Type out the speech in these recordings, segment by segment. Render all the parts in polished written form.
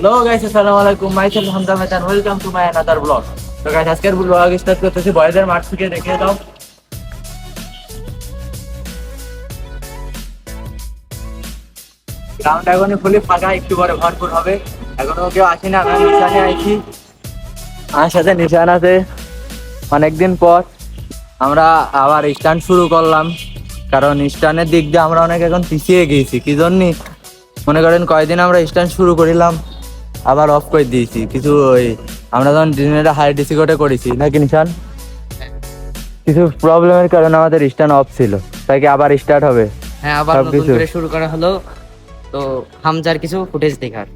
Hello guys, আসসালামু আলাইকুম। Myself Hamza Mehtan, welcome to my another blog. তো গাইস, আজকের ব্লগ স্টার্ট করতেছি বয়েজের মাঠ থেকে। দেখে দাও, গ্রাউন্ড এখনই ফুলি ফাঁকা, একটু পরে ভরপুর হবে। এখনো কেউ আসেনি, আমরা নিশানে আইছি। আমার সাথে নিশান আছে। অনেকদিন পর আমরা আবার স্টান্ট শুরু করলাম, কারণ স্টানের দিক দিয়ে আমরা অনেক এখন পিছিয়ে গেছি। কি জন্য মনে করেন, কয়েকদিন আমরা স্টান্ট শুরু করিলাম, আবার অফ করে দিয়েছি কিছু। ওই আমরা যখন ডিনারটা হাই ডিসি কোটে করেছি নাকি নিশান, কিছু প্রবলেমের কারণে আমাদের স্ট্যান্ড অফ ছিল, তাই কি আবার স্টার্ট হবে। হ্যাঁ, আবার নতুন সবকিছু করে শুরু করা হলো। তো হামজার কিছু ফুটেজ দেখার।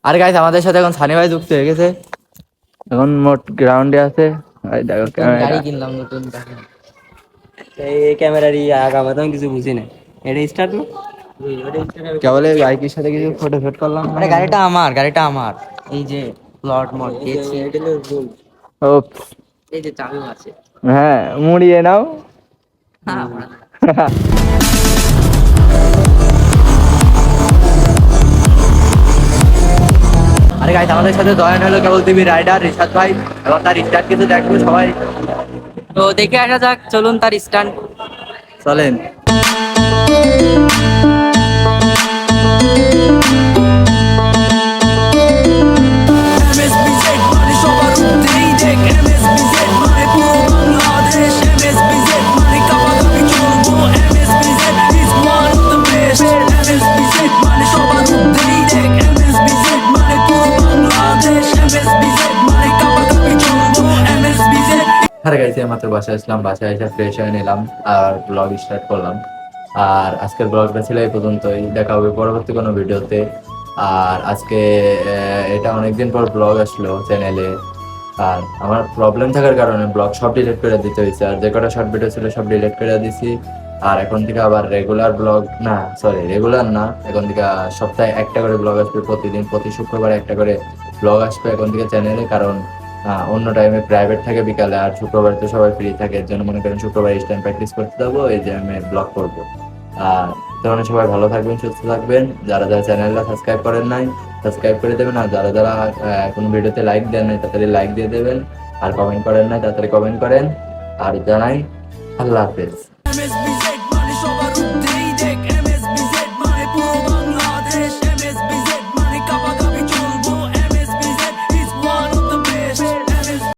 আর গাইস, আমাদের সাথে এখন সানি ভাই যুক্ত হয়ে গেছে। এখন মোট গ্রাউন্ডে আছে। এই দেখো নতুন ক্যামেরা, গাড়ি কিনলাম, নতুন গাড়ি। এই ক্যামেরার আগামা তো কিছু বুঝি না। এটা স্টার্ট না, কেবল এই বাইকের সাথে কিছু ফটো শুট করলাম। আরে গাড়িটা আমার এই যে প্লট মড দিয়েছি। ও এই যে চাবি আছে। হ্যাঁ, মুড়িয়ে নাও। হ্যাঁ, আরে গাইস, আমাদের সাথে জয়েন হলো কেবল টিভি রাইডার রিশাদ ভাই, এবং তার স্টার্ট কিছু দেখবো সবাই। তো দেখে আসা যাক, চলুন তার স্ট্যান্ড। চলেন। MSBZ মানে সবার উঠতেই দেখ, MSBZ মানে পুরো বাংলাদেশ, MSBZ মানে কাবাগাবি চলবো, MSBZ is one of the best, MSBZ মানে সবার উঠতেই দেখ, MSBZ মানে পুরো বাংলাদেশ, MSBZ মানে কাবাগাবি চলবো, MSBZ। আরে গাইস, মাত্র বাসায় আসলাম, বাসায় এসে ফ্রেশ হয়ে নিলাম আর ব্লগ স্টার্ট করলাম। আর আজকের ব্লগটা ছিল এই পর্যন্তই, দেখা হবে পরবর্তী কোনো ভিডিওতে। আর আজকে এটা অনেকদিন পর ব্লগ আসলো চ্যানেলে। আর আমার প্রবলেম থাকার কারণে ব্লগ সব ডিলিট করে দিতে হয়েছে, আর যে কটা শর্ট ভিডিও ছিল সব ডিলিট করে দিছি। আর এখন থেকে আবার রেগুলার ব্লগ না, সরি রেগুলার না, এখন থেকে সপ্তাহে একটা করে ব্লগ আসবে। প্রতিদিন প্রতি শুক্রবার একটা করে ব্লগ আসবে এখন থেকে চ্যানেলে। কারণ অন্য টাইমে প্রাইভেট থাকে বিকালে, আর শুক্রবার তো সবাই ফ্রি থাকে। এর জন্য মনে করেন শুক্রবার এই টাইম প্র্যাকটিস করতে যাবো, এই যে আমি ব্লগ করবো। আর তখন সবাই ভালো থাকবেন, সুস্থ থাকবেন। যারা যারা চ্যানেলটা সাবস্ক্রাইব করেন নাই, সাবস্ক্রাইব করে দেবেন। আর যারা যারা কোনো ভিডিওতে লাইক দেন নাই, তাড়াতাড়ি লাইক দিয়ে দেবেন। আর কমেন্ট করেন নাই, তাড়াতাড়ি কমেন্ট করেন। আর জানাই আল্লাহ হাফেজ।